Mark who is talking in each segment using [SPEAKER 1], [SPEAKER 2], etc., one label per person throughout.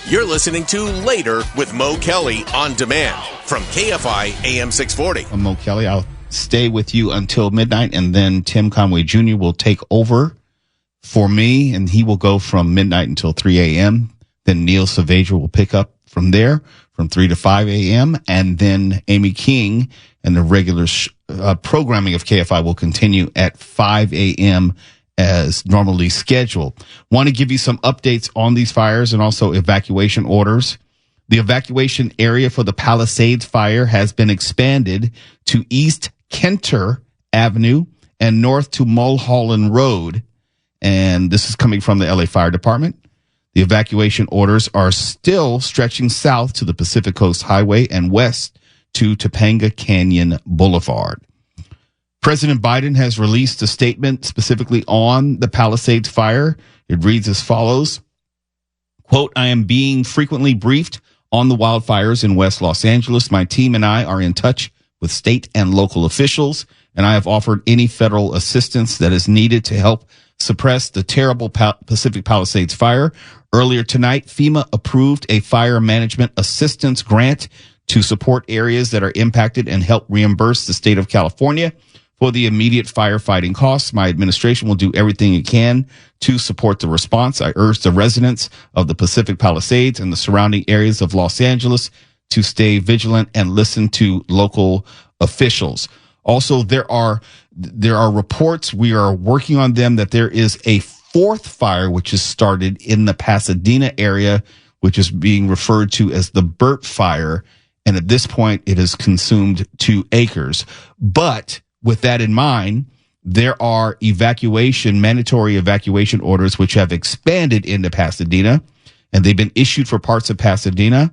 [SPEAKER 1] You're listening to Later with Mo Kelly on demand from KFI AM 640.
[SPEAKER 2] I'm Mo Kelly. I'll stay with you until midnight, and then Tim Conway Jr. will take over for me, and he will go from midnight until 3 a.m. Then Neil Saavedra will pick up from there from 3 to 5 a.m., and then Amy King and the regular programming of KFI will continue at 5 a.m. as normally scheduled. Want to give you some updates on these fires and also evacuation orders. The evacuation area for the Palisades fire has been expanded to East Kenter Avenue and north to Mulholland Road. And this is coming from the LA Fire Department. The evacuation orders are still stretching south to the Pacific Coast Highway and west to Topanga Canyon Boulevard. President Biden has released a statement specifically on the Palisades fire. It reads as follows, quote, I am being frequently briefed on the wildfires in West Los Angeles. My team and I are in touch with state and local officials, and I have offered any federal assistance that is needed to help suppress the terrible Pacific Palisades fire. Earlier tonight, FEMA approved a fire management assistance grant to support areas that are impacted and help reimburse the state of California for the immediate firefighting costs. My administration will do everything it can to support the response. I urge the residents of the Pacific Palisades and the surrounding areas of Los Angeles to stay vigilant and listen to local officials. Also, there are reports, we are working on them, that there is a fourth fire which has started in the Pasadena area, which is being referred to as the Burt Fire. And at this point, it has consumed 2 acres. But with that in mind, there are mandatory evacuation orders which have expanded into Pasadena, and they've been issued for parts of Pasadena.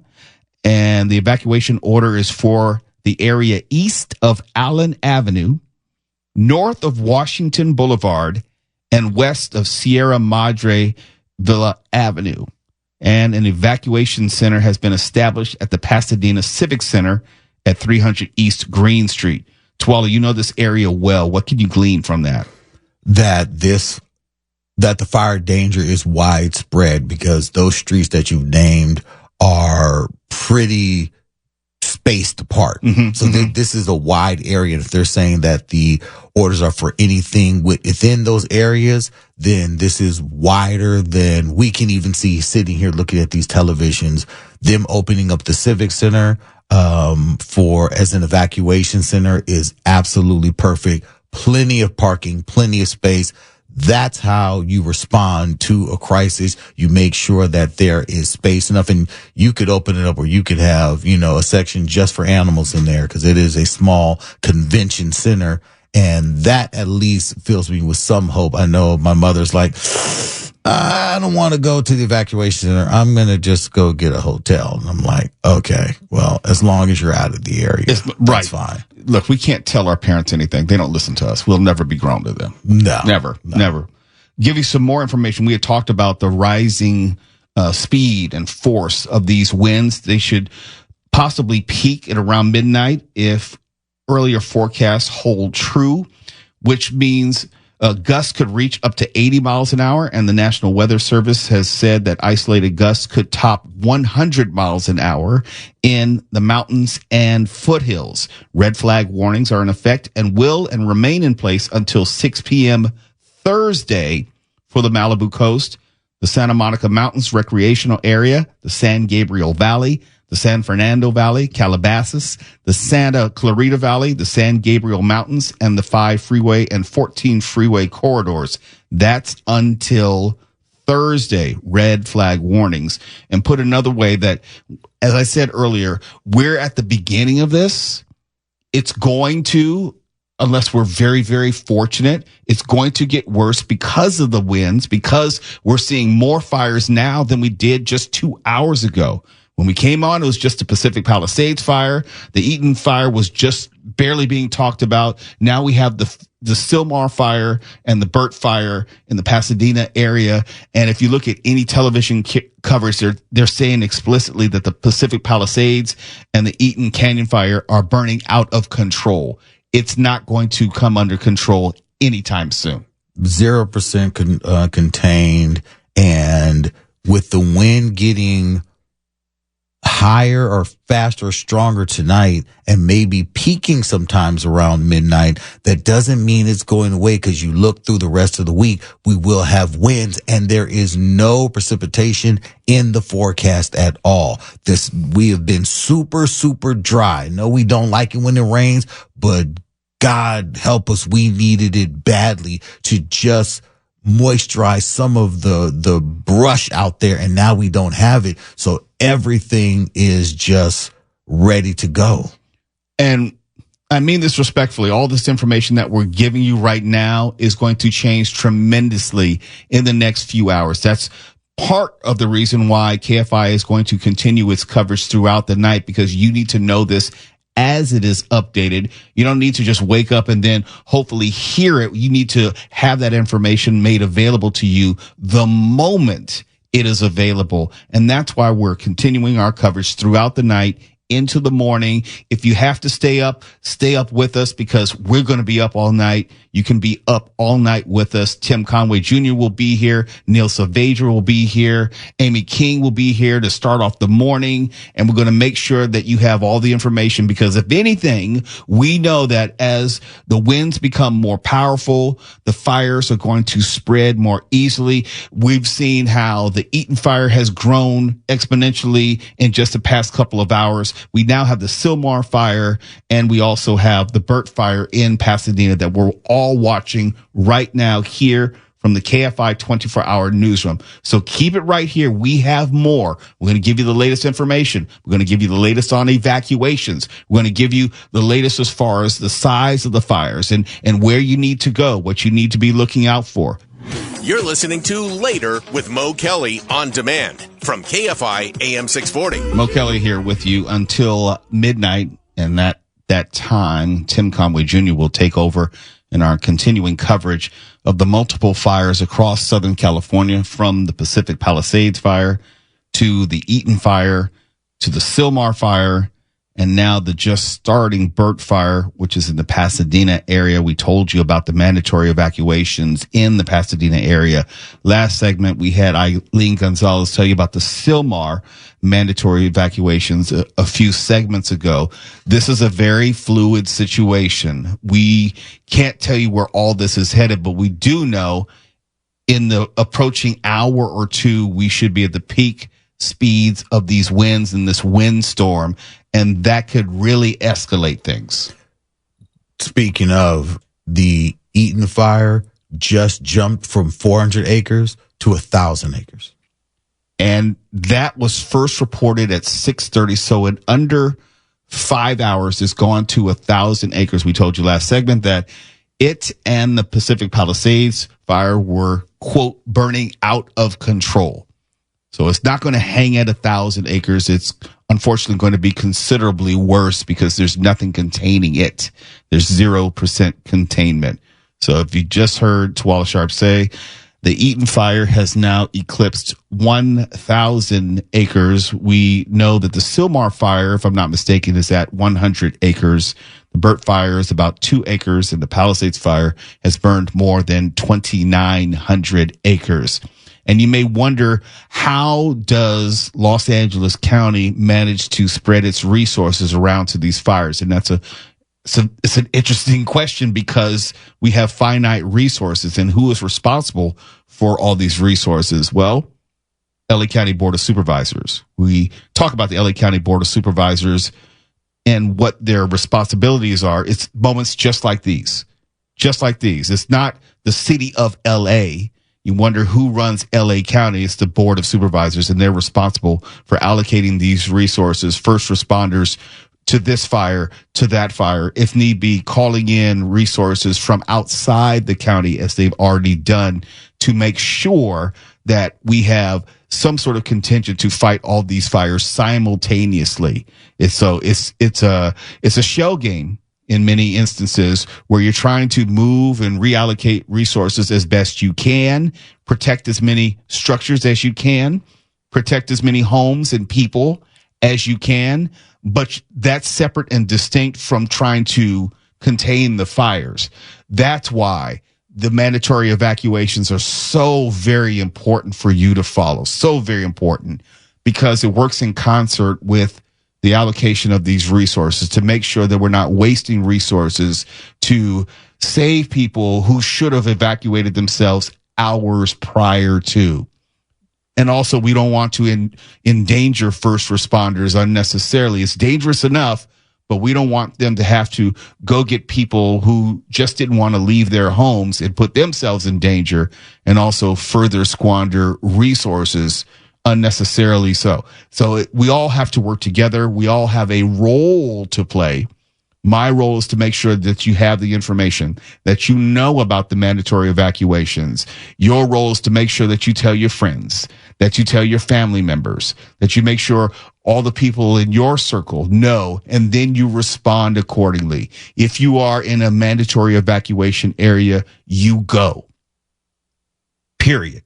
[SPEAKER 2] And the evacuation order is for the area east of Allen Avenue, north of Washington Boulevard, and west of Sierra Madre Villa Avenue. And an evacuation center has been established at the Pasadena Civic Center at 300 East Green Street. Twala, you know this area well. What can you glean from that?
[SPEAKER 3] That the fire danger is widespread because those streets that you've named are pretty spaced apart. This is a wide area. And if they're saying that the orders are for anything within those areas, then this is wider than we can even see sitting here looking at these televisions. Them opening up the Civic Center as an evacuation center is absolutely perfect. Plenty of parking, plenty of space. That's how you respond to a crisis. You make sure that there is space enough, and you could open it up where you could have, a section just for animals in there, because it is a small convention center. And that at least fills me with some hope. I know my mother's like, I don't want to go to the evacuation center. I'm going to just go get a hotel. And I'm like, okay, well, as long as you're out of the area, that's fine.
[SPEAKER 2] Look, we can't tell our parents anything. They don't listen to us. We'll never be grown to them.
[SPEAKER 3] No.
[SPEAKER 2] Never. Give you some more information. We had talked about the rising speed and force of these winds. They should possibly peak at around midnight if earlier forecasts hold true, which means gusts could reach up to 80 miles an hour, and the National Weather Service has said that isolated gusts could top 100 miles an hour in the mountains and foothills. Red flag warnings are in effect and will remain in place until 6 p.m. Thursday for the Malibu coast, the Santa Monica Mountains recreational area, the San Gabriel Valley, the San Fernando Valley, Calabasas, the Santa Clarita Valley, the San Gabriel Mountains, and the 5 freeway and 14 freeway corridors. That's until Thursday, red flag warnings. And put another way, that, as I said earlier, we're at the beginning of this. It's going to, unless we're very, very fortunate, it's going to get worse because of the winds, because we're seeing more fires now than we did just 2 hours ago. When we came on, it was just the Pacific Palisades fire. The Eaton fire was just barely being talked about. Now we have the Sylmar fire and the Burt fire in the Pasadena area. And if you look at any television coverage, they're saying explicitly that the Pacific Palisades and the Eaton Canyon fire are burning out of control. It's not going to come under control anytime soon.
[SPEAKER 3] 0% contained. And with the wind getting higher or faster or stronger tonight and maybe peaking sometimes around midnight, that doesn't mean it's going away, because you look through the rest of the week, we will have winds and there is no precipitation in the forecast at all. We have been super, super dry. No, we don't like it when it rains, but God help us, we needed it badly to just moisturize some of the brush out there, and now we don't have it. So everything is just ready to go.
[SPEAKER 2] And I mean this respectfully, all this information that we're giving you right now is going to change tremendously in the next few hours. That's part of the reason why KFI is going to continue its coverage throughout the night, because you need to know this as it is updated. You don't need to just wake up and then hopefully hear it. You need to have that information made available to you the moment it is available. And that's why we're continuing our coverage throughout the night into the morning. If you have to stay up with us, because we're going to be up all night. You can be up all night with us. Tim Conway Jr. will be here. Neil Saavedra will be here. Amy King will be here to start off the morning. And we're going to make sure that you have all the information, because if anything, we know that as the winds become more powerful, the fires are going to spread more easily. We've seen how the Eaton fire has grown exponentially in just the past couple of hours. We now have the Sylmar fire, and we also have the Burt fire in Pasadena that we're all watching right now here from the KFI 24-hour newsroom. So keep it right here. We have more. We're going to give you the latest information. We're going to give you the latest on evacuations. We're going to give you the latest as far as the size of the fires and where you need to go, what you need to be looking out for.
[SPEAKER 1] You're listening to Later with Mo Kelly on demand from KFI AM 640.
[SPEAKER 2] Mo Kelly here with you until midnight, and that time, Tim Conway Jr. will take over in our continuing coverage of the multiple fires across Southern California, from the Pacific Palisades fire to the Eaton fire to the Sylmar fire, and now the just starting Burt fire, which is in the Pasadena area. We told you about the mandatory evacuations in the Pasadena area. Last segment, we had Eileen Gonzalez tell you about the Sylmar mandatory evacuations a few segments ago. This is a very fluid situation. We can't tell you where all this is headed, but we do know in the approaching hour or two, we should be at the peak speeds of these winds in this windstorm, and that could really escalate things.
[SPEAKER 3] Speaking of, the Eaton fire just jumped from 400 acres to 1,000 acres.
[SPEAKER 2] And that was first reported at 6:30. So in under 5 hours, it's gone to 1,000 acres. We told you last segment that it and the Pacific Palisades fire were, quote, burning out of control. So it's not going to hang at 1,000 acres. It's unfortunately going to be considerably worse, because there's nothing containing it. There's 0% containment. So if you just heard Tawala Sharp say, the Eaton fire has now eclipsed 1,000 acres. We know that the Sylmar fire, if I'm not mistaken, is at 100 acres. The Burt fire is about 2 acres, and the Palisades fire has burned more than 2,900 acres. And you may wonder, how does Los Angeles County manage to spread its resources around to these fires? And it's an interesting question, because we have finite resources, and who is responsible for all these resources? Well, LA County Board of Supervisors. We talk about the LA County Board of Supervisors and what their responsibilities are. It's moments just like these. It's not the city of LA. You wonder who runs LA County. It's the Board of Supervisors, and they're responsible for allocating these resources, first responders to this fire, to that fire, if need be, calling in resources from outside the county, as they've already done, to make sure that we have some sort of contingent to fight all these fires simultaneously. It's a shell game in many instances, where you're trying to move and reallocate resources as best you can, protect as many structures as you can, protect as many homes and people as you can. But that's separate and distinct from trying to contain the fires. That's why the mandatory evacuations are so very important for you to follow. So very important. because it works in concert with the allocation of these resources to make sure that we're not wasting resources to save people who should have evacuated themselves hours prior to. And also, we don't want to endanger first responders unnecessarily. It's dangerous enough, but we don't want them to have to go get people who just didn't want to leave their homes and put themselves in danger and also further squander resources unnecessarily so. So we all have to work together. We all have a role to play. My role is to make sure that you have the information, that you know about the mandatory evacuations. Your role is to make sure that you tell your friends, that you tell your family members, that you make sure all the people in your circle know, and then you respond accordingly. If you are in a mandatory evacuation area, you go. Period.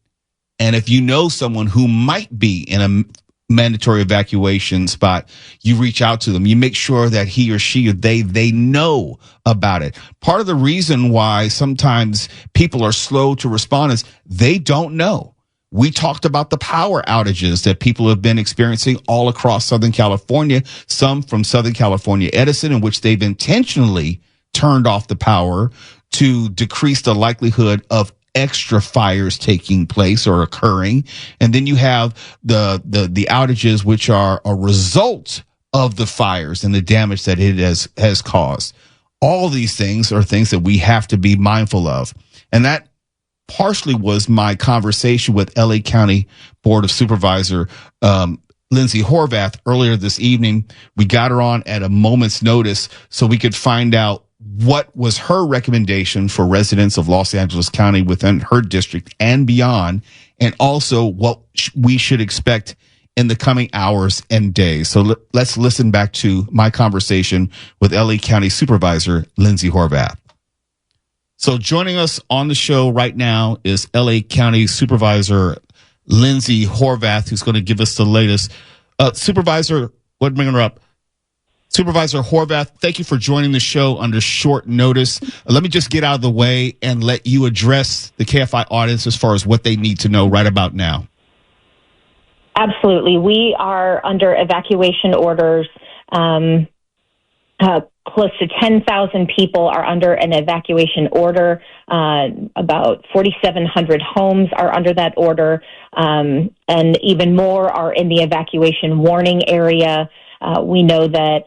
[SPEAKER 2] And if you know someone who might be in a mandatory evacuation spot, you reach out to them. You make sure that he or she or they know about it. Part of the reason why sometimes people are slow to respond is they don't know. We talked about the power outages that people have been experiencing all across Southern California, some from Southern California Edison, in which they've intentionally turned off the power to decrease the likelihood of extra fires taking place or occurring. And then you have the outages, which are a result of the fires and the damage that it has caused. All these things are things that we have to be mindful of. And that partially was my conversation with LA County Board of Supervisor, Lindsay Horvath earlier this evening. We got her on at a moment's notice so we could find out what was her recommendation for residents of Los Angeles County within her district and beyond, and also what we should expect in the coming hours and days. So let's listen back to my conversation with LA County Supervisor Lindsay Horvath. So joining us on the show right now is LA County Supervisor Lindsay Horvath, who's going to give us the latest. Supervisor, what bringing her up? Supervisor Horvath, thank you for joining the show under short notice. Let me just get out of the way and let you address the KFI audience as far as what they need to know right about now.
[SPEAKER 4] Absolutely. We are under evacuation orders. Close to 10,000 people are under an evacuation order. About 4,700 homes are under that order. And even more are in the evacuation warning area. We know that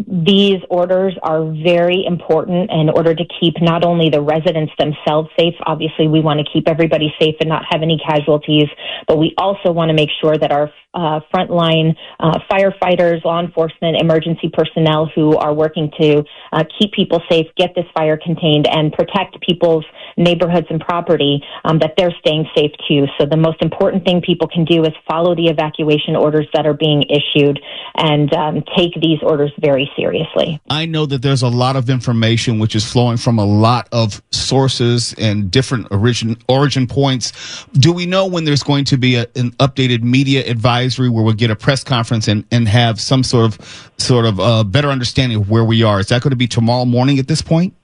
[SPEAKER 4] these orders are very important in order to keep not only the residents themselves safe. Obviously, we want to keep everybody safe and not have any casualties, but we also want to make sure that our frontline firefighters, law enforcement, emergency personnel who are working to keep people safe, get this fire contained, and protect people's neighborhoods and property, that they're staying safe too. So the most important thing people can do is follow the evacuation orders that are being issued and take these orders very seriously.
[SPEAKER 2] I know that there's a lot of information which is flowing from a lot of sources and different origin points. Do we know when there's going to be an updated media advisory where we'll get a press conference and have some sort of better understanding of where we are? Is that going to be tomorrow morning at this point?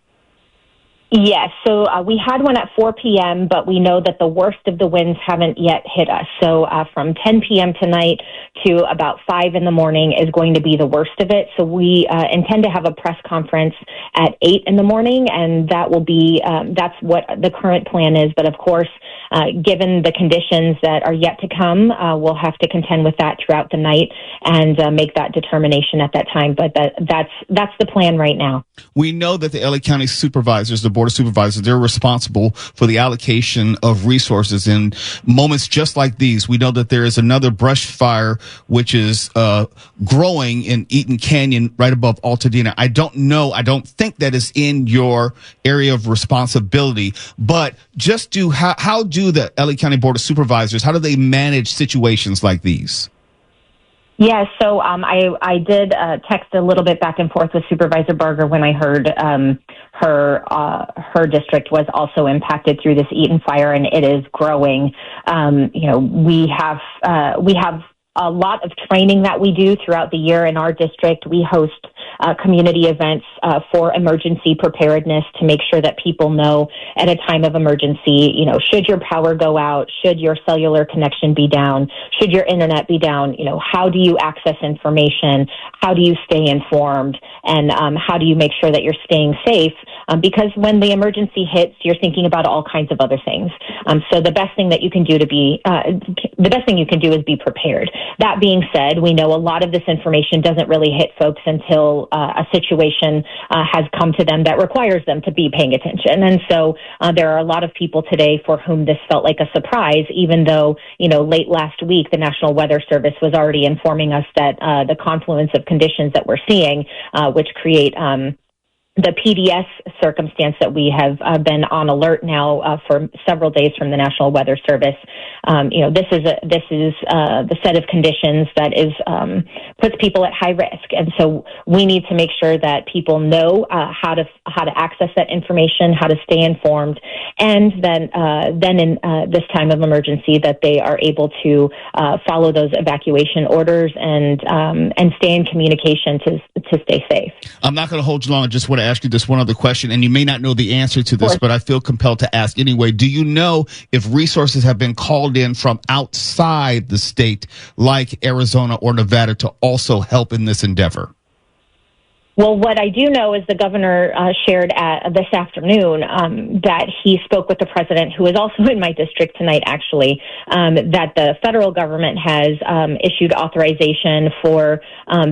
[SPEAKER 4] Yes. So we had one at 4 p.m., but we know that the worst of the winds haven't yet hit us. So from 10 p.m. tonight to about 5 in the morning is going to be the worst of it. So we intend to have a press conference at 8 in the morning, and that will be, that's what the current plan is. But of course, given the conditions that are yet to come, we'll have to contend with that throughout the night and make that determination at that time. But that's the plan right now.
[SPEAKER 2] We know that the LA County supervisors, the Board of Supervisors, they're responsible for the allocation of resources in moments just like these. We know that there is another brush fire which is growing in Eaton Canyon right above Altadena. I don't think that is in your area of responsibility, but just how do the LA County Board of Supervisors, how do they manage situations like these?
[SPEAKER 4] Yeah, so I did text a little bit back and forth with Supervisor Berger when I heard her district was also impacted through this Eaton fire, and it is growing. We have a lot of training that we do throughout the year in our district. We host community events for emergency preparedness to make sure that people know at a time of emergency, should your power go out, should your cellular connection be down, should your internet be down, how do you access information, how do you stay informed, and how do you make sure that you're staying safe? Because when the emergency hits, you're thinking about all kinds of other things. So the best thing that you can do is be prepared. That being said, we know a lot of this information doesn't really hit folks until a situation has come to them that requires them to be paying attention. And so there are a lot of people today for whom this felt like a surprise, even though, late last week, the National Weather Service was already informing us that the confluence of conditions that we're seeing, which create the PDS circumstance that we have been on alert now for several days from the National Weather Service. This is the set of conditions that is puts people at high risk, and so we need to make sure that people know how to access that information, how to stay informed, and then in this time of emergency that they are able to follow those evacuation orders and stay in communication to stay safe.
[SPEAKER 2] I'm not going to hold you long. I just want to ask you this one other question, and you may not know the answer to this, but I feel compelled to ask anyway. Do you know if resources have been called in from outside the state, like Arizona or Nevada, to also help in this endeavor?
[SPEAKER 4] Well, what I do know is the governor shared this afternoon that he spoke with the president, who is also in my district tonight, actually, that the federal government has issued authorization for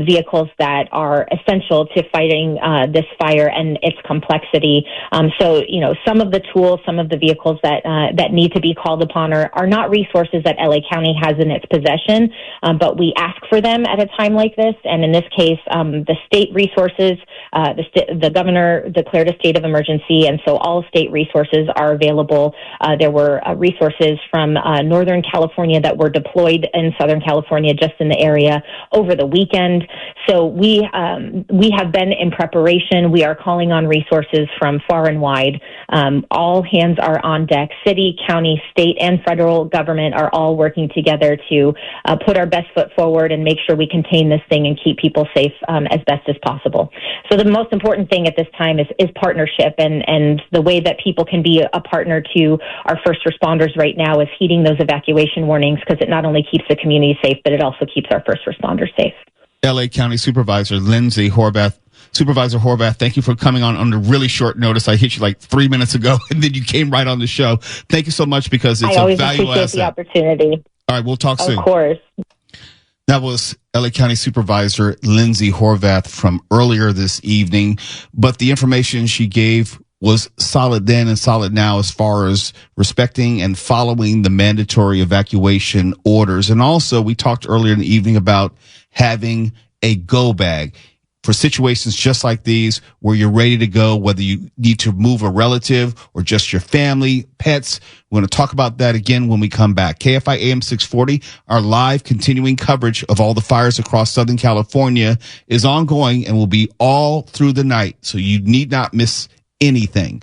[SPEAKER 4] vehicles that are essential to fighting this fire and its complexity. So, some of the tools, some of the vehicles that need to be called upon are not resources that LA County has in its possession, but we ask for them at a time like this. And in this case, the state resources, the governor declared a state of emergency, and so all state resources are available. There were resources from Northern California that were deployed in Southern California, just in the area over the weekend. So we have been in preparation. We are calling on resources from far and wide. All hands are on deck. City, county, state, and federal government are all working together to put our best foot forward and make sure we contain this thing and keep people safe as best as possible. So the most important thing at this time is partnership, and the way that people can be a partner to our first responders right now is heeding those evacuation warnings, because it not only keeps the community safe, but it also keeps our first responders safe.
[SPEAKER 2] LA County Supervisor Lindsay Horvath. Supervisor Horvath, thank you for coming on under really short notice. I hit you like 3 minutes ago, and then you came right on the show. Thank you so much, because it's a valuable asset.
[SPEAKER 4] I always appreciate the opportunity.
[SPEAKER 2] All right, we'll talk soon.
[SPEAKER 4] Of course.
[SPEAKER 2] That was LA County Supervisor Lindsay Horvath from earlier this evening, but the information she gave was solid then and solid now as far as respecting and following the mandatory evacuation orders. And also, we talked earlier in the evening about having a go bag for situations just like these, where you're ready to go, whether you need to move a relative or just your family, pets. We're going to talk about that again when we come back. KFI AM 640, our live continuing coverage of all the fires across Southern California is ongoing and will be all through the night, so you need not miss anything.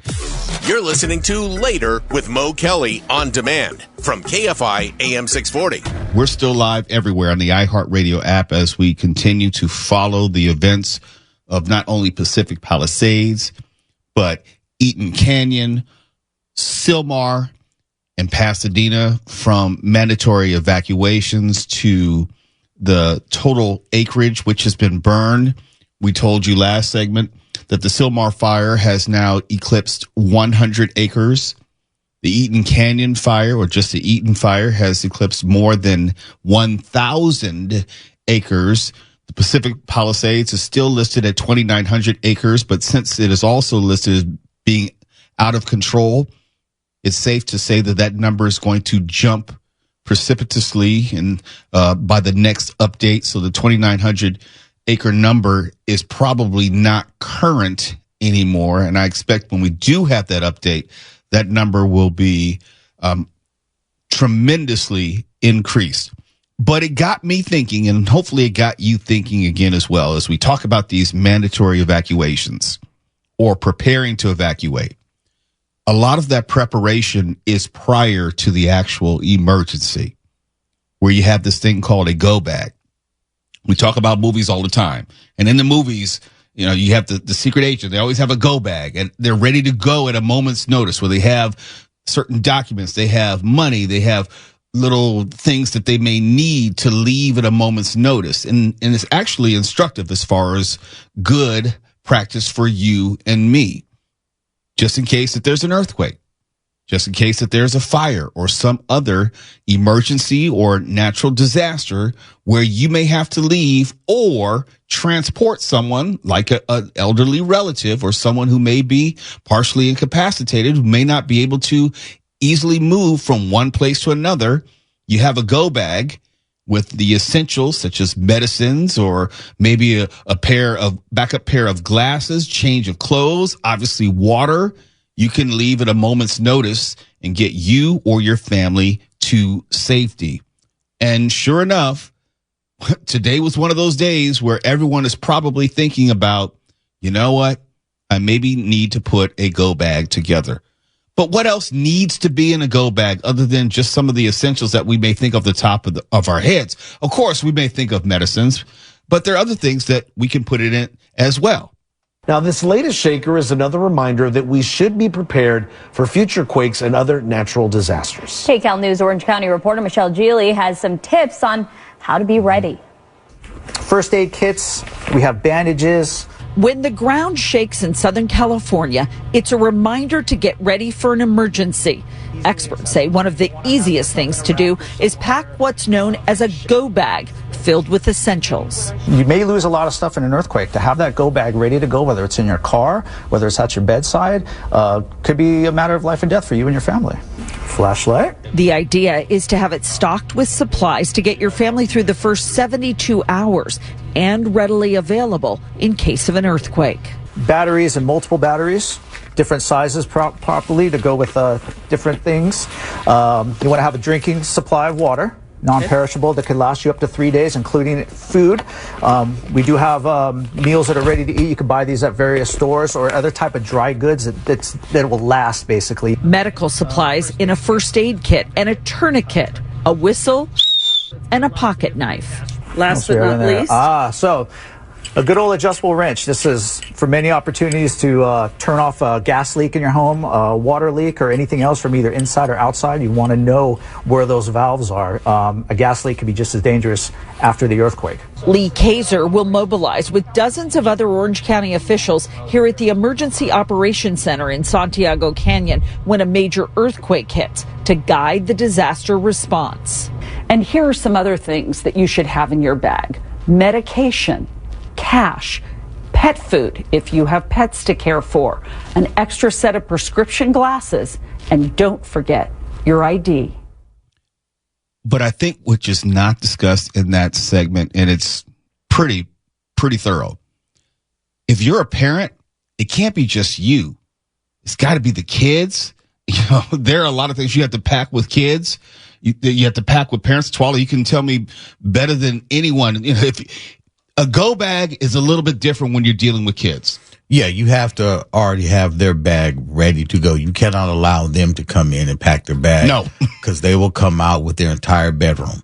[SPEAKER 1] You're listening to Later with Mo Kelly on demand from KFI AM 640.
[SPEAKER 2] We're still live everywhere on the iHeartRadio app as we continue to follow the events of not only Pacific Palisades, but Eaton Canyon, Sylmar, and Pasadena, from mandatory evacuations to the total acreage which has been burned. We told you last segment that the Sylmar fire has now eclipsed 100 acres. The Eaton Canyon fire, or just the Eaton fire, has eclipsed more than 1,000 acres. The Pacific Palisades is still listed at 2,900 acres, but since it is also listed as being out of control, it's safe to say that that number is going to jump precipitously and by the next update. So the 2,900 acre number is probably not current anymore. And I expect when we do have that update, that number will be tremendously increased. But it got me thinking, and hopefully it got you thinking again as well, as we talk about these mandatory evacuations or preparing to evacuate. A lot of that preparation is prior to the actual emergency, where you have this thing called a go bag. We talk about movies all the time. And in the movies, You know, you have the secret agent. They always have a go bag, and they're ready to go at a moment's notice, where they have certain documents, they have money, they have little things that they may need to leave at a moment's notice. And it's actually instructive as far as good practice for you and me, just in case that there's an earthquake, just in case that there's a fire or some other emergency or natural disaster where you may have to leave or transport someone like an elderly relative or someone who may be partially incapacitated, who may not be able to easily move from one place to another. You have a go bag with the essentials such as medicines or maybe a backup pair of glasses, change of clothes, obviously water. You can leave at a moment's notice and get you or your family to safety. And sure enough, today was one of those days where everyone is probably thinking about, you know what? I maybe need to put a go bag together. But what else needs to be in a go bag other than just some of the essentials that we may think of the top of our heads? Of course, we may think of medicines, but there are other things that we can put it in as well.
[SPEAKER 5] Now, this latest shaker is another reminder that we should be prepared for future quakes and other natural disasters.
[SPEAKER 6] SoCal News Orange County reporter Michelle Geely has some tips on how to be ready.
[SPEAKER 7] First aid kits, we have bandages.
[SPEAKER 8] When the ground shakes in Southern California, it's a reminder to get ready for an emergency. Experts say one of the easiest things to do is pack what's known as a go bag filled with essentials.
[SPEAKER 7] You may lose a lot of stuff in an earthquake. To have that go bag ready to go, whether it's in your car, whether it's at your bedside, could be a matter of life and death for you and your family. Flashlight.
[SPEAKER 8] The idea is to have it stocked with supplies to get your family through the first 72 hours and readily available in case of an earthquake.
[SPEAKER 7] Batteries and multiple batteries, different sizes properly to go with different things. You want to have a drinking supply of water, non-perishable, that can last you up to 3 days, including food. We do have meals that are ready to eat. You can buy these at various stores, or other type of dry goods that will last, basically.
[SPEAKER 8] Medical supplies in a first aid kit and a tourniquet, a whistle, and a pocket knife. Last but not least.
[SPEAKER 7] So a good old adjustable wrench. This is for many opportunities to turn off a gas leak in your home, a water leak, or anything else from either inside or outside. You want to know where those valves are. A gas leak can be just as dangerous after the earthquake.
[SPEAKER 8] Lee Kaiser will mobilize with dozens of other Orange County officials here at the Emergency Operations Center in Santiago Canyon when a major earthquake hits to guide the disaster response.
[SPEAKER 9] And here are some other things that you should have in your bag. Medication, cash, pet food if you have pets to care for, an extra set of prescription glasses, and don't forget your ID.
[SPEAKER 2] But I think which is not discussed in that segment, and it's pretty thorough. If you're a parent, it can't be just you. It's got to be the kids. You know, there are a lot of things you have to pack with kids. You have to pack with parents. Twala, you can tell me better than anyone. You know, if a go bag is a little bit different when you're dealing with kids.
[SPEAKER 3] Yeah, you have to already have their bag ready to go. You cannot allow them to come in and pack their bag.
[SPEAKER 2] No.
[SPEAKER 3] Because they will come out with their entire bedroom.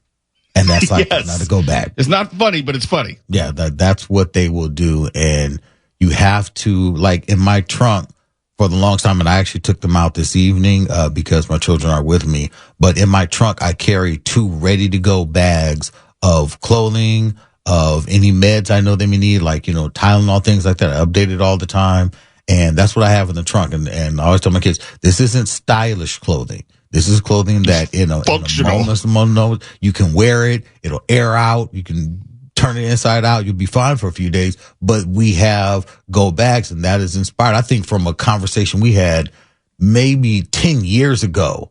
[SPEAKER 3] And that's like not a go bag.
[SPEAKER 2] It's not funny, but it's funny.
[SPEAKER 3] Yeah, that's what they will do. And you have to, like in my trunk for the longest time, and I actually took them out this evening because my children are with me. But in my trunk, I carry 2 ready to go bags of clothing, of any meds I know they may need, like, you know, Tylenol, things like that. I update it all the time. And that's what I have in the trunk. And I always tell my kids, this isn't stylish clothing. This is clothing that, you know,
[SPEAKER 2] functional.
[SPEAKER 3] In a moment, you can wear it. It'll air out. You can turn it inside out. You'll be fine for a few days. But we have go bags, and that is inspired, I think, from a conversation we had maybe 10 years ago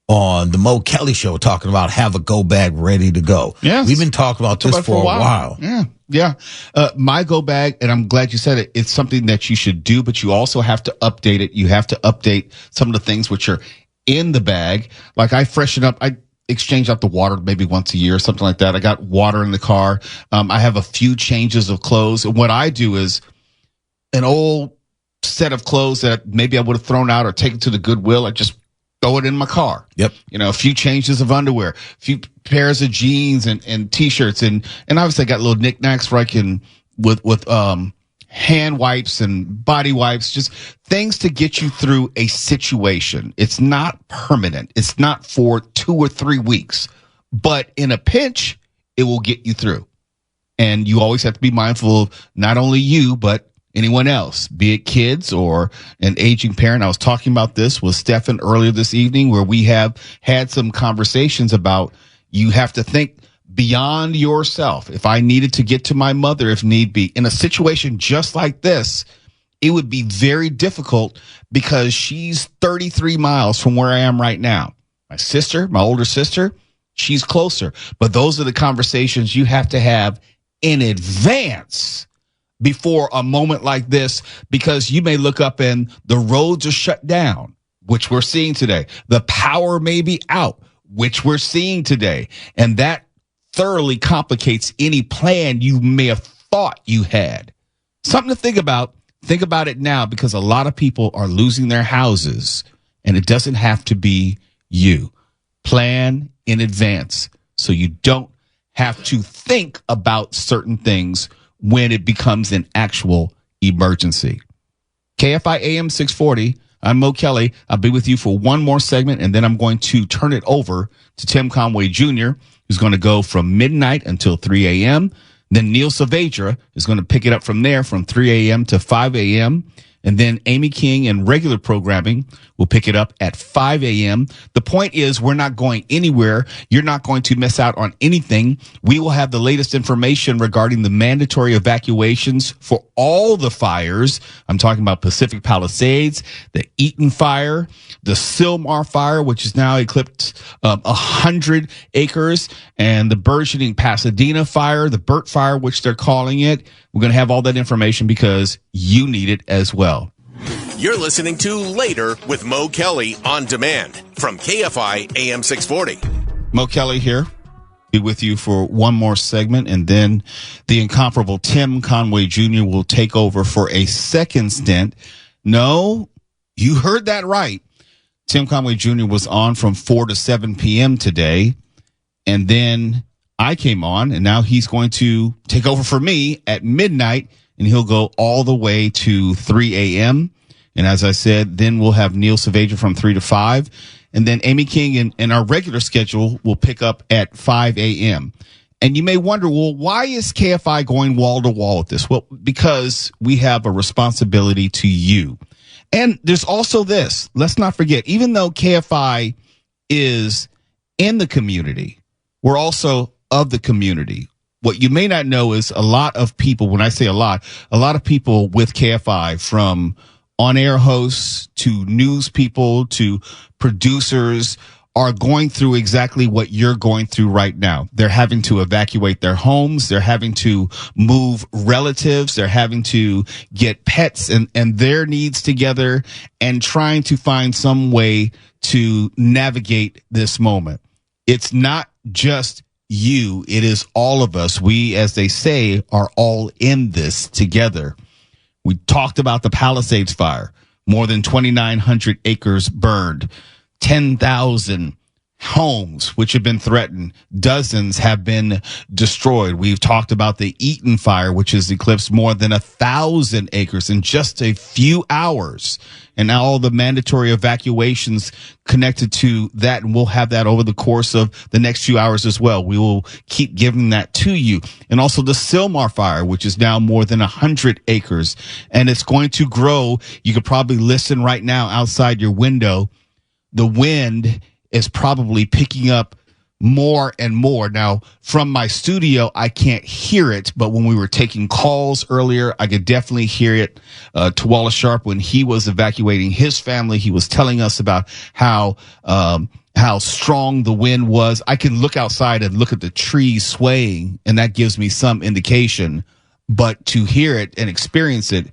[SPEAKER 3] on the Mo Kelly show, talking about have a go bag ready to go.
[SPEAKER 2] Yes.
[SPEAKER 3] We've been talking about this for a while.
[SPEAKER 2] Yeah. My go bag, and I'm glad you said it, it's something that you should do, but you also have to update it. You have to update some of the things which are in the bag. Like I freshen up, I exchange out the water maybe once a year, something like that. I got water in the car. I have a few changes of clothes. And what I do is an old set of clothes that maybe I would have thrown out or taken to the Goodwill, I just throw it in my car.
[SPEAKER 3] Yep.
[SPEAKER 2] You know, a few changes of underwear, a few pairs of jeans and t-shirts. And obviously I got little knickknacks where I can, with hand wipes and body wipes, just things to get you through a situation. It's not permanent. It's not for 2 or 3 weeks, but in a pinch, it will get you through. And you always have to be mindful of not only you, but anyone else, be it kids or an aging parent. I was talking about this with Stefan earlier this evening, where we have had some conversations about you have to think beyond yourself. If I needed to get to my mother, if need be, in a situation just like this, it would be very difficult because she's 33 miles from where I am right now. My sister, my older sister, she's closer. But those are the conversations you have to have in advance before a moment like this, because you may look up and the roads are shut down, which we're seeing today. The power may be out, which we're seeing today. And that thoroughly complicates any plan you may have thought you had. Something to think about. Think about it now, because a lot of people are losing their houses, and it doesn't have to be you. Plan in advance so you don't have to think about certain things when it becomes an actual emergency. KFI AM 640. I'm Mo Kelly. I'll be with you for one more segment, and then I'm going to turn it over to Tim Conway Jr., who's going to go from midnight until 3 a.m. Then Neil Saavedra is going to pick it up from there from 3 a.m. to 5 a.m. And then Amy King and regular programming will pick it up at 5 a.m. The point is, we're not going anywhere. You're not going to miss out on anything. We will have the latest information regarding the mandatory evacuations for all the fires. I'm talking about Pacific Palisades, the Eaton fire, the Sylmar fire, which is now eclipsed 100 acres, and the burgeoning Pasadena fire, the Burt fire, which they're calling it. We're going to have all that information because you need it as well.
[SPEAKER 1] You're listening to Later with Mo Kelly on demand from KFI AM 640.
[SPEAKER 2] Mo Kelly here. Be with you for one more segment, and then the incomparable Tim Conway Jr. will take over for a second stint. No, you heard that right. Tim Conway Jr. was on from 4 to 7 p.m. today, and then I came on, and now he's going to take over for me at midnight, and he'll go all the way to 3 a.m. And as I said, then we'll have Neil Saavedra from 3 to 5. And then Amy King in our regular schedule will pick up at 5 a.m. And you may wonder, well, why is KFI going wall to wall with this? Well, because we have a responsibility to you. And there's also this. Let's not forget, even though KFI is in the community, we're also of the community. What you may not know is a lot of people, when I say a lot of people with KFI, from on-air hosts to news people to producers, are going through exactly what you're going through right now. They're having to evacuate their homes. They're having to move relatives. They're having to get pets and their needs together, and trying to find some way to navigate this moment. It's not just you. It is all of us. We, as they say, are all in this together. We talked about the Palisades fire. More than 2,900 acres burned. 10,000 homes which have been threatened. Dozens have been destroyed. We've talked about the Eaton fire, which has eclipsed more than 1,000 acres in just a few hours. And now all the mandatory evacuations connected to that, and we'll have that over the course of the next few hours as well. We will keep giving that to you. And also the Sylmar fire, which is now more than 100 acres, and it's going to grow. You could probably listen right now outside your window. The wind is probably picking up more and more. Now, from my studio, I can't hear it, but when we were taking calls earlier, I could definitely hear it. To Wallace Sharp, when he was evacuating his family, he was telling us about how strong the wind was. I can look outside and look at the trees swaying, and that gives me some indication. But to hear it and experience it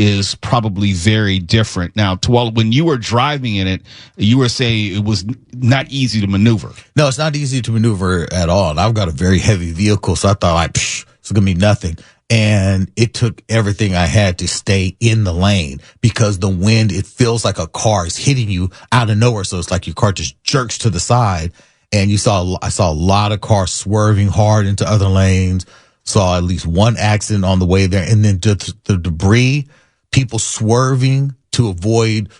[SPEAKER 2] is probably very different. Now, when you were driving in it, you were saying it was not easy to maneuver.
[SPEAKER 3] No, it's not easy to maneuver at all. And I've got a very heavy vehicle, so I thought, it's going to be nothing. And it took everything I had to stay in the lane, because the wind, it feels like a car is hitting you out of nowhere. So it's like your car just jerks to the side. And I saw a lot of cars swerving hard into other lanes. saw at least one accident on the way there. And then the debris, people swerving to avoid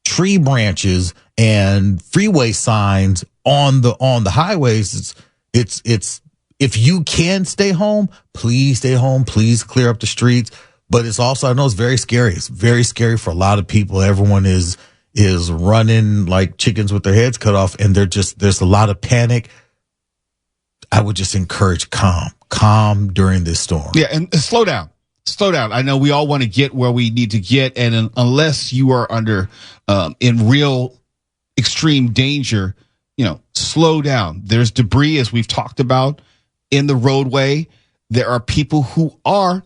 [SPEAKER 3] tree branches and freeway signs on the highways. It's if you can stay home, please stay home. Please clear up the streets. But it's also, I know it's very scary. It's very scary for a lot of people. Everyone is running like chickens with their heads cut off, and there's a lot of panic. I would just encourage calm during this storm.
[SPEAKER 2] Yeah, and slow down. I know we all want to get where we need to get, and unless you are under in real extreme danger, slow down. There's debris, as we've talked about, in the roadway. There are people who are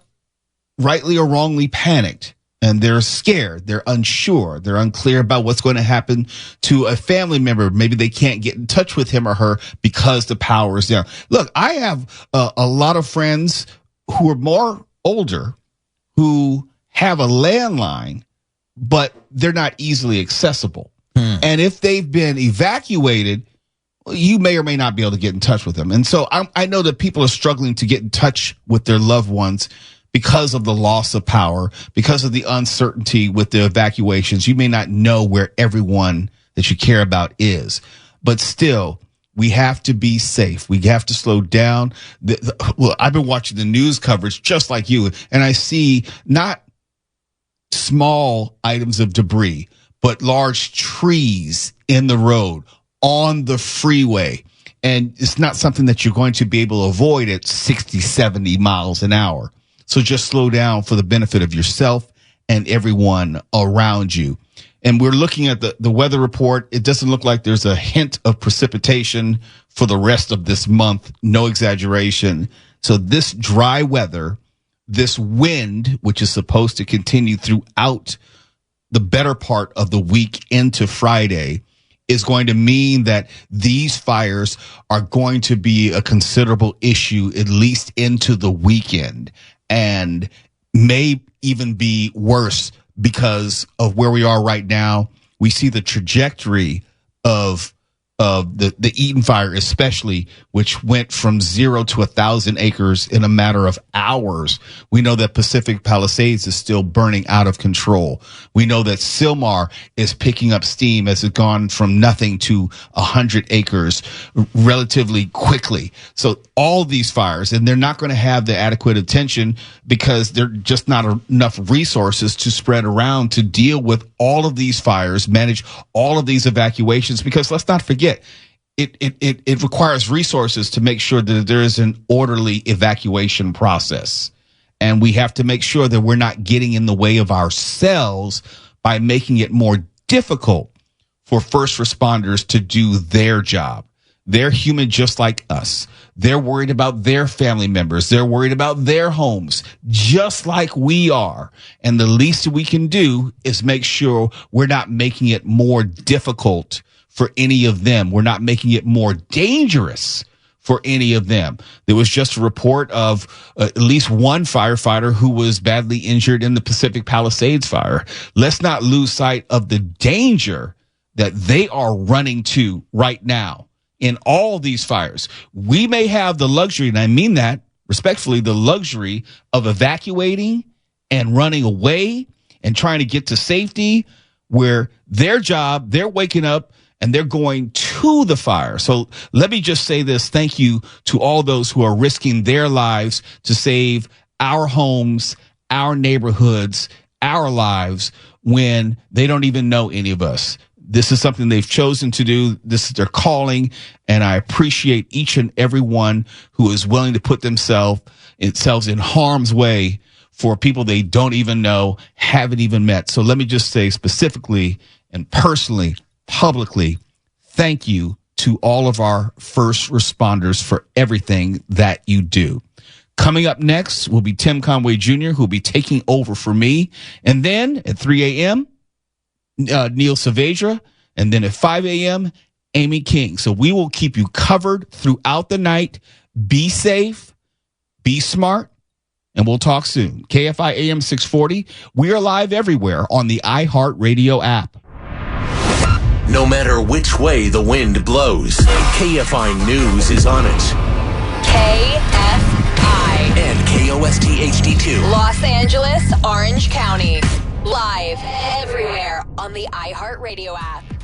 [SPEAKER 2] rightly or wrongly panicked, and they're scared, they're unsure, they're unclear about what's going to happen to a family member. Maybe they can't get in touch with him or her because the power is down. Look, I have a lot of friends who are more older who have a landline, but they're not easily accessible. And if they've been evacuated, you may or may not be able to get in touch with them. And so I know that people are struggling to get in touch with their loved ones because of the loss of power, because of the uncertainty with the evacuations. You may not know where everyone that you care about is, but still, we have to be safe. We have to slow down. Well, I've been watching the news coverage just like you, and I see not small items of debris, but large trees in the road, on the freeway. And it's not something that you're going to be able to avoid at 60, 70 miles an hour. So just slow down for the benefit of yourself and everyone around you. And we're looking at the weather report. It doesn't look like there's a hint of precipitation for the rest of this month. No exaggeration. So this dry weather, this wind, which is supposed to continue throughout the better part of the week into Friday, is going to mean that these fires are going to be a considerable issue at least into the weekend, and may even be worse because of where we are right now. We see the trajectory of the Eaton fire, especially, which went from 0 to 1,000 acres in a matter of hours. We know that Pacific Palisades is still burning out of control. We know that Sylmar is picking up steam as it's gone from nothing to 100 acres relatively quickly. So all these fires, and they're not going to have the adequate attention because they're just not enough resources to spread around to deal with all of these fires, manage all of these evacuations, because let's not forget, it requires resources to make sure that there is an orderly evacuation process. And we have to make sure that we're not getting in the way of ourselves by making it more difficult for first responders to do their job. They're human just like us. They're worried about their family members. They're worried about their homes just like we are. And the least we can do is make sure we're not making it more difficult for any of them. We're not making it more dangerous for any of them. There was just a report of at least one firefighter who was badly injured in the Pacific Palisades fire. Let's not lose sight of the danger that they are running to right now in all these fires. We may have the luxury, and I mean that respectfully, the luxury of evacuating and running away and trying to get to safety, where their job, they're waking up and they're going to the fire. So let me just say this. Thank you to all those who are risking their lives to save our homes, our neighborhoods, our lives, when they don't even know any of us. This is something they've chosen to do. This is their calling. And I appreciate each and every one who is willing to put themselves in harm's way for people they don't even know, haven't even met. So let me just say specifically and personally, publicly, thank you to all of our first responders for everything that you do. Coming up next will be Tim Conway Jr., who will be taking over for me. And then at 3 a.m., Neil Saavedra. And then at 5 a.m., Amy King. So we will keep you covered throughout the night. Be safe, be smart, and we'll talk soon. KFI AM 640. We are live everywhere on the iHeartRadio app.
[SPEAKER 1] No matter which way the wind blows, KFI News is on it.
[SPEAKER 10] KFI.
[SPEAKER 1] And
[SPEAKER 10] WST HD2.
[SPEAKER 11] Los Angeles, Orange County. Live everywhere on the iHeartRadio app.